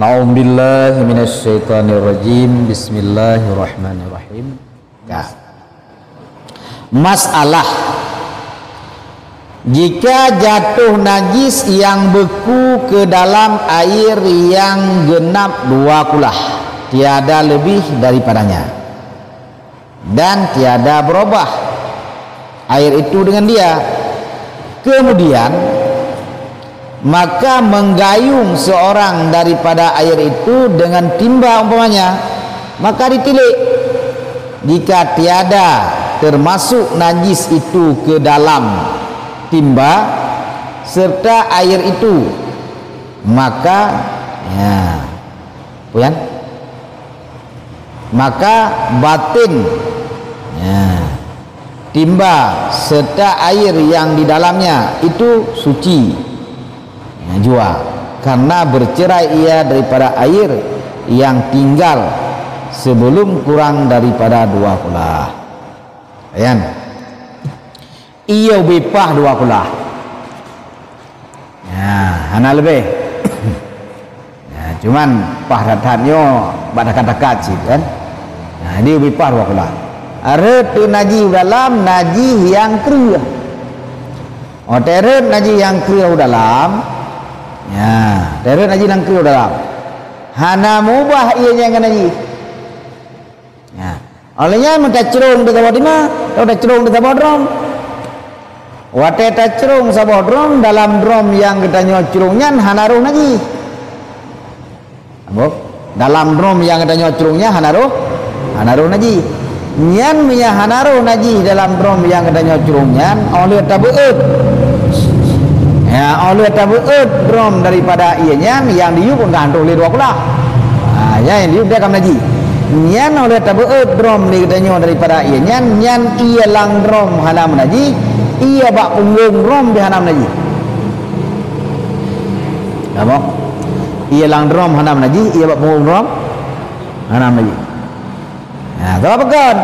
Na'udzubillahi minasyaitonirrajim. Bismillahirrahmanirrahim. Masalah jika jatuh najis yang beku ke dalam air yang genap 2 kulah, tiada lebih daripadanya dan tiada berubah air itu dengan dia, kemudian maka menggayung seorang daripada air itu dengan timba umpamanya, maka ditilik. Jika tiada termasuk najis itu ke dalam timba serta air itu, maka maka batin timba serta air yang di dalamnya itu suci jua, karena bercerai ia daripada air yang tinggal sebelum kurang daripada 2 kulah. Ayan, ia bipah 2 kulah. Hana lebih. Cuman pahratannya pada kata-kata sih kan. Dia bipah 2 kulah. Ada tu najis dalam, najis yang kering. Teret najis yang kering dalam. Teret najis yang kering dalam. Hana mubah ianya dengan najis. Olehnya minta cerung di tabah dima, minta cerung di tabah drum. Wateta cerung sabah drum, dalam drum yang kita nyok cerungnya hanaruh najis. Dalam drum yang kita nyok cerungnya hanaruh najis. Nyan punya hanaruh najis dalam drum yang kita nyok cerungnya oleh tabuut. Oleh tabuut drum daripada ianya yang diup enggak oleh 2 kulah. Yang diup dia akan najis. Nyan oleh tabuut drum ni kita nyok daripada ianya, nyan ia lang drum hanam najis, ia bak punggung drum di hanam najis. Apa? Ia lang drum hanam najis, ia bak punggung drum hanam najis. Tahu apa kan?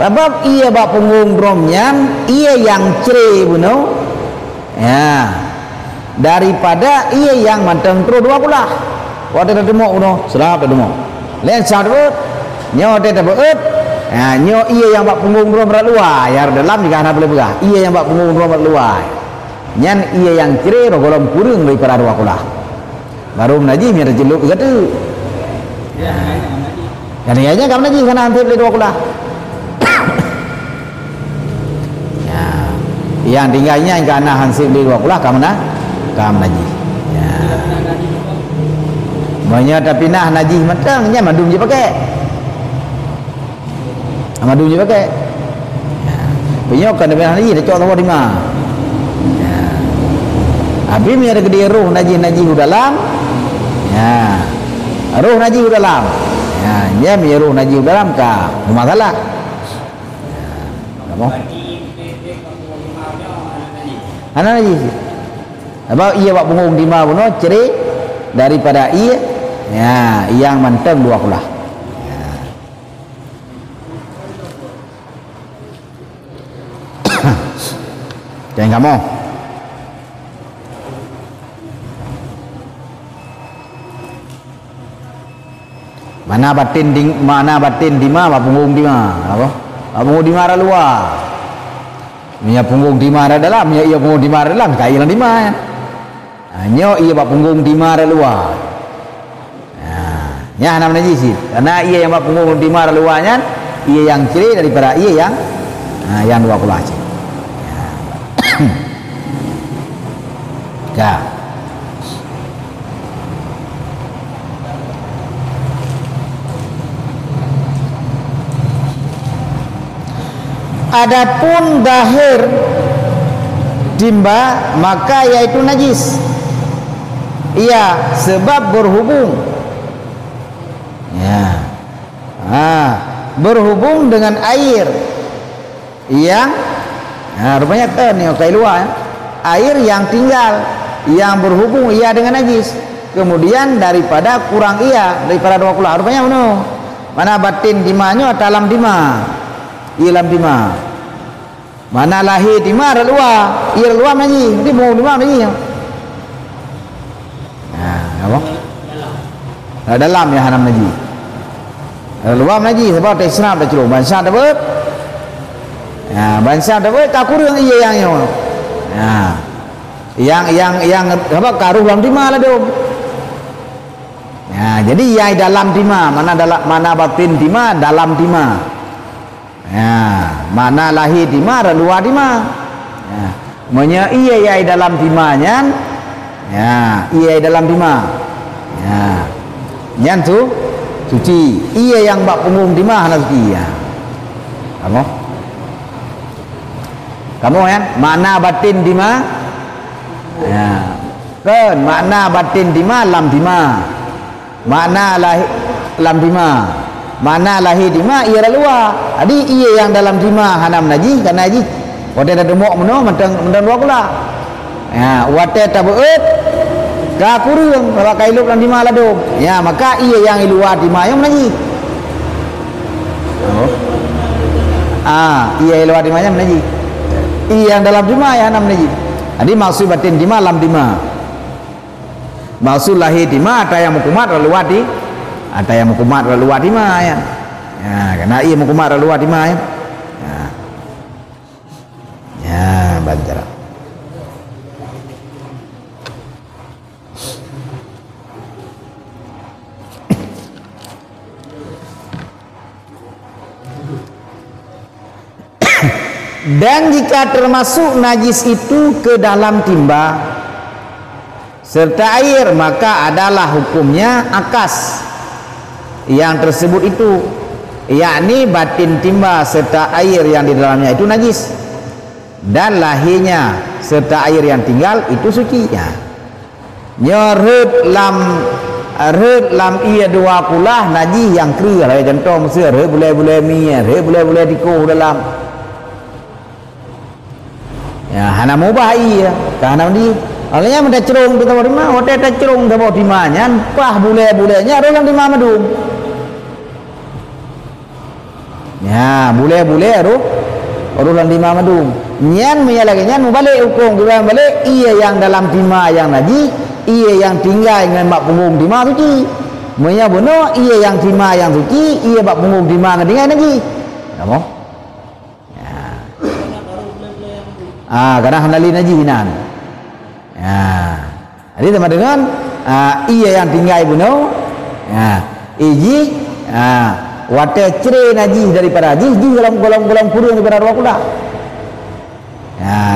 Sebab ia bak punggung drumnya, ia yang cerai bunuh. Daripada ia yang manteng terus 2 kulah. Waktu dah demok bunuh, serap dah demok. Lain sahabat, nyo dia tabuut. Nyo ia yang bak punggung drum berat luar, yang dalam juga hana boleh begah. Ia yang bak punggung drum berat luar. Nyan ia yang cerai golong kurung daripada 2 kulah. Baru najis dia jeluk begitu. Dan ianya kamu najis karena hampir 2 kulah. Yang tinggalnya karena hansip 2 kulah kamu najis. Banyak tapi nah najis matang nya madum je pakai. Madum je pakai. Banyak kan dia najis dia cok tahu di mana. Abi mi ada gede roh najis dalam. Roh najis dalam. Dia mi roh najis dalam ka masalah. Apa? Ana najis. Sebab ia bak punggung di mana bunuh cerai daripada ia yang manteng 2 kulah. Jangan kamu mana batin di mana bak punggung di mana apa? Bak punggung di mana luar. Ia punggung di mana dalam, ia punggung di mana dalam, kaya lang di mana. Nyo ia bak punggung di mana luar. Nama najis. Karena ia yang bak punggung di mana luarnya, ia yang cerai daripada ia yang 2 kulah. Adapun dahir timba maka yaitu najis. Ia sebab berhubung berhubung dengan air yang rupanya kan kayak luar air yang tinggal yang berhubung ia dengan najis, kemudian daripada kurang ia daripada 2 kulah rupanya mana batin dimanya dalam dima ialam dima, mana lahir dima ada luar ia luar najis, dia mau dima najis. Apa? dalam yang hanam najis. Luar najis sebab tak senap dah celung bangsa dah ber. Bangsa dah ber kakur yang iya yang yang apa karuh dalam timah lah dong. Jadi yang dalam timah, mana batin timah, dalam timah. Mana lahir timah, luar timah. Menya iya yang dalam timahnya, iya dalam timah. Nyan tu suci. Iya yang bak punggung timah nak suci. Kamu kan? Mana batin timah? Kan makna batin timah lam timah. Makna lahir lam timah. Makna lahir timah ia dah luar. Jadi ia yang dalam timah hanam najis kan najis. Wate dah demok meno mentang luar pula. Wate tabeut ka kurung kalau kailuk dalam timah ladum. Maka ia yang luar timah yang najis. Ia luar timah yang najis. Ia yang dalam timah yang hanam najis. Jadi maksud batin timah lam timah. Maksud lahir timah ada yang mukumat luar di, ada yang mukumat luar timah ya. Karena ia mukumat luar timah ya. Banjar. Dan jika termasuk najis itu ke dalam timba serta air, maka adalah hukumnya akas yang tersebut itu, yakni batin timba serta air yang di dalamnya itu najis, dan lahirnya serta air yang tinggal itu suci. Nyerut lam ia dua kulah najis yang kering. Contoh Mesir boleh minyak, boleh dikuh dalam hana mubah iya karena di olehnya mendak cerung kita di mana hotel tak cerung kita di mana pah bule-bulenya orang di mana madum bule-bule orang di mana madum nyan menyalahkan nyan balik hukum kita balik iya yang dalam timah yang najis, iya yang tinggal dengan bak punggung timah suci. Menya benar iya yang timah yang suci, iya bak punggung timah dengan najis. Apa? Kadang handali najinan. Jadi sama dengan iya yang tinggal bunuh. Iji wate cere najis daripada najis di dalam kolam kurung daripada ruang kula.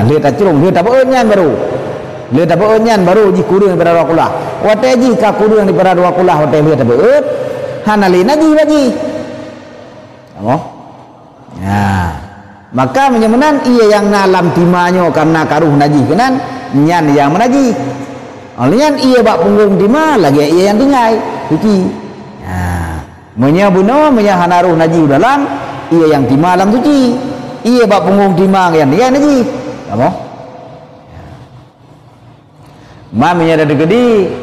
Dia tak curung, dia tak beunyan baru. Dia tak beunyan baru ji kurung daripada ruang kula. Wate ji ka kurung daripada ruang kula wate dia tak beut. Handali najis lagi. Apa? Maka menyemenan ia yang nalam timahnya karena karuh najis kenan nyan yang menajis. Olehnya ia bak punggung timah lagi ia yang tinggal suci. Menyabuno menyahanaruh najis dalam ia yang timah dalam suci. Ia bak punggung timah yang tinggal najis. Apa? Maminya ada gede.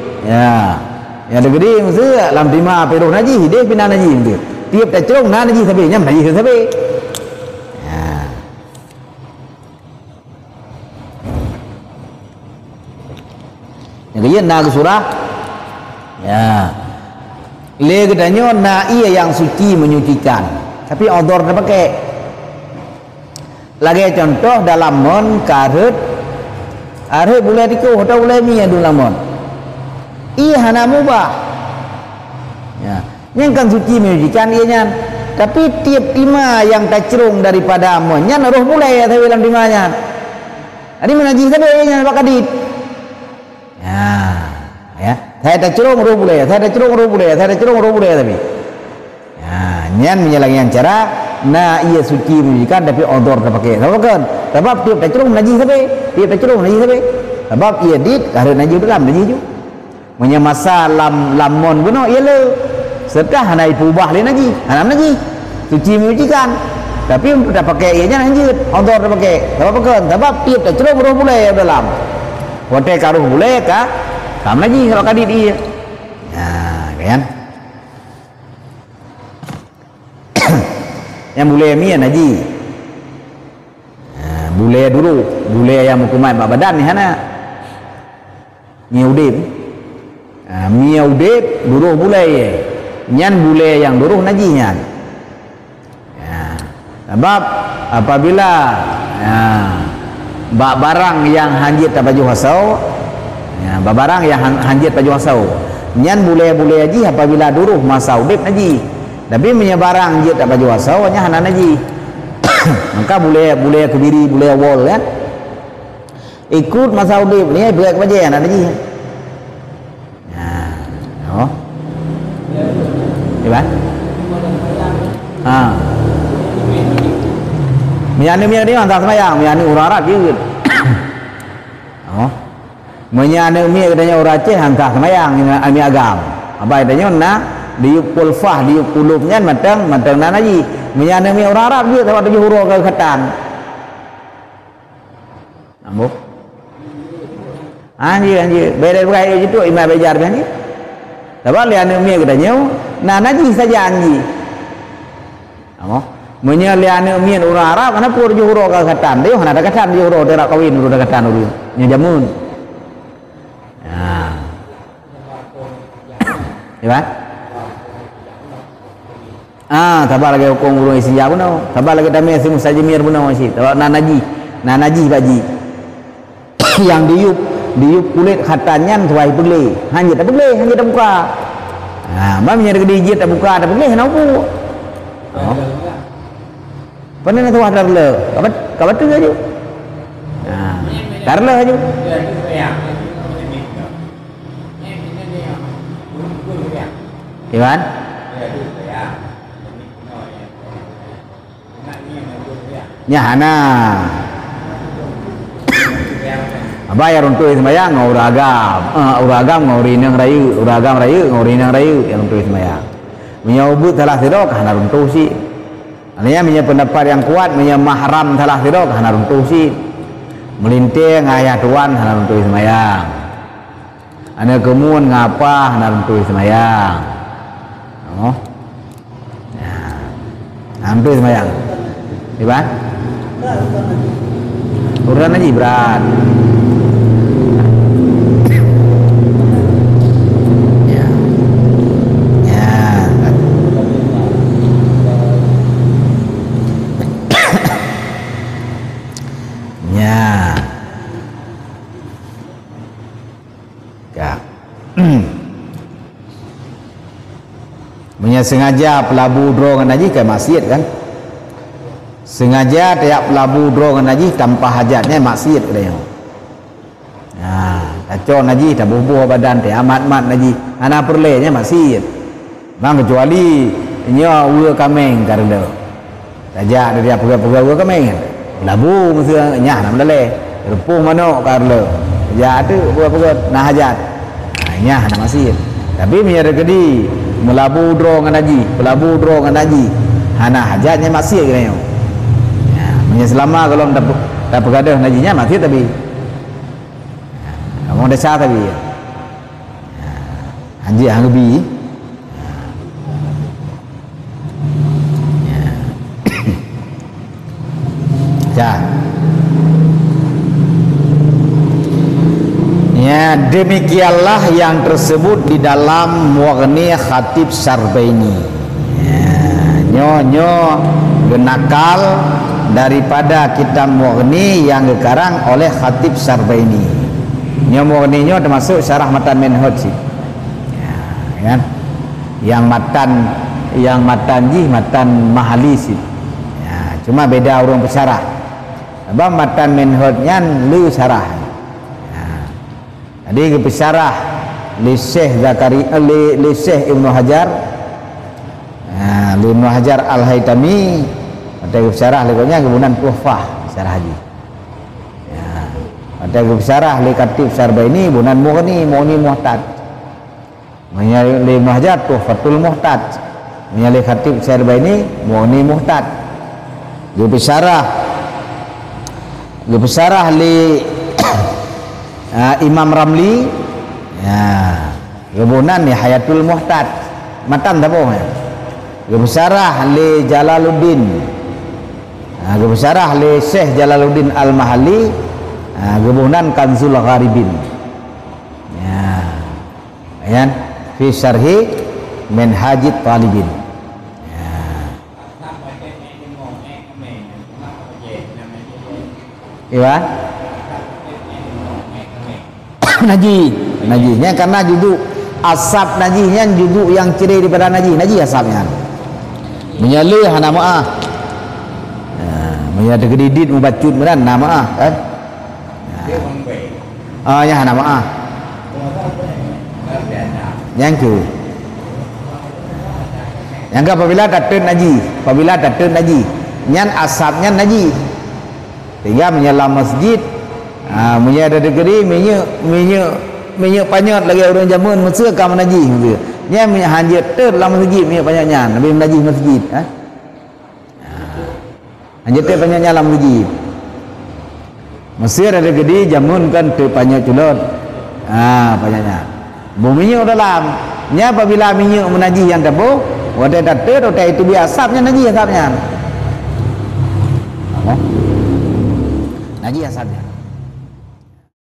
Yang ada gede mesti dalam timah peruh najis dia pindah najis tu. Tiap tak cerung najis sampai nyam najis sampai. Yang na ke surah le katanya na ia yang suci menyucikan tapi odor dah pakai lagi contoh dalam mon karut arep boleh diko atau boleh mi adu lamon ia hana mubah yang kan suci menyucikan ianya tapi tiap timah yang tak cerung daripada monnya roh mulai tapi dalam timahnya ini menajis tapi ianya bakadit. Saya tak cerung roh boleh, saya tak cerung roh boleh, saya tak cerung roh boleh tapi. Nyan menyalahkan cara na ia suci menyucikan tapi odor tak pakai. Sebab kan? Sebab tiap tak cerung najis sampai, tiap tak cerung najis sampai. Sebab ia dit karena najis dalam najis tu. Menyamasa lamon buno ia le. Serta hanai pubah le najis, hanam najis. Suci menyucikan. Tapi untuk tak pakai ianya najis, odor tak pakai. Sebab kan? Sebab tiap tak cerung roh boleh dalam. Hotel karuh boleh kah? Kamu lagi kalau kadit dia. Kan? Yang boleh mi najis. Boleh dulu, boleh yang hukuman badan ni hana. Ni udip. mia udip duruh bulai nyan bulai yang duruh najisnya. Sebab apabila barang yang hanjit baju hasau, barang yang hanjit baju hasau nyan bulai-bulai haji apabila duruh masa udip najis. Tapi punya barang hanjit baju hasau nya hana najis. Maka bulai kebiri bulai wall kan ikut masa udip ni buat apa je hana najis. Oh. Iya. Menyani ni antara semayang, menyani orang Arab juga. Oh. Menyani katanya orang Aceh angkah semayang ini agam. Apa katanya nak diup pulfah, diup kulubnya matang nanaji. Menyani orang Arab juga sebab dia huruf ke khatan. Nampak? Anjir. Beda berkait itu imam belajar kan? Sebab lian ni katanya nanaji saja anjir. Nampak? Menyalian min orang Arab karena pur juhuro ke katan dia ada katan juhuro dia kawin udah katan dulu nya jamun ya tabar lagi hukum urung isi jawab no tabar lagi damai si musajimir pun masih tabar nanaji baji yang diup kulit katannya tuai boleh hanya tak buka mamnya ada digit tak buka tak boleh kenapa Pernah nak tuah darle, kabat tu aja. Darle aja. Iwan? Nyahana. Bayar untuk sembahyang uragam ngaurinang rayu, yang untuk sembahyang. Menyebut salah sirok hana untuk si. Ini punya pendapat yang kuat, punya mahram salah sirok hana runtuh si melinting ayah tuan hana runtuh semayang ana kemun ngapa hana runtuh semayang runtuh semayang iban urusan aja berat sengaja pelabu drong haji ke maksiat kan sengaja tiap pelabu drong haji tanpa hajatnya maksiat katanya kacau haji tak bubuh badan teh amat-mat haji ana perlenya maksiat bang kecuali nya ua kameng karena saja dia pegawai ua kameng labu mesti nyah nam lele repuh mano karena ya tu buat nah hajat nyah na maksiat tapi punya regedi melabu drong dengan haji hana hajatnya masih kena punya selama kalau tak pegadah hajinya masih tapi kamu desa tapi haji hangbi demikianlah yang tersebut di dalam Mughni Khatib Sarbaini nyo genakal daripada kitab Mughni yang dikarang oleh Khatib Sarbaini nyo Mughni nyo termasuk syarah matan Minhaj sih kan yang matan Mahali sih cuma beda urang pesyarah sebab matan Minhajnya lu syarah. Jadi pesyarah li Syekh Zakaria li Syekh Ibnu Hajar Ibnu Hajar Al-Haytami ada pesyarah lekonya kebunan Tuhfah syarah haji ada pesyarah li Khatib Sarbaini bunan Mughni Muhtad li Ibnu Hajar Tuhfatul Muhtad li Khatib Sarbaini Mughni Muhtad pesyarah li Imam Ramli rebunan ni Hayatul Muhtad matan tak bohong Gebesarah li Jalaluddin Gebesarah li Syekh Jalaluddin Al-Mahali Gebunan Kanzul Gharibin ya fi syarhi Minhajit Talibin. Iya. Najinya karena juduk asap najinya juduk yang ciri daripada naji asapnya. Menyala hana maah. Menyala gedidit membacut beran nama kan. Ya hana maah. Yang tu. Yang apabila datun naji, nyan asapnya naji. Sehingga menyala masjid, menyala degeri, minyak panyat lagi orang jamun mesir kam naji gitu. Nya minyak hanjat ter dalam masjid minyak panyatnya, nabi naji masjid, hanjat ter panyatnya dalam masjid. Mesir ada gede jamun kan ter panyat culot, panyatnya. Buminya dalam, nya apabila minyak menaji yang tebu, wadah ter, wadah itu biasanya naji asapnya. Naji asapnya.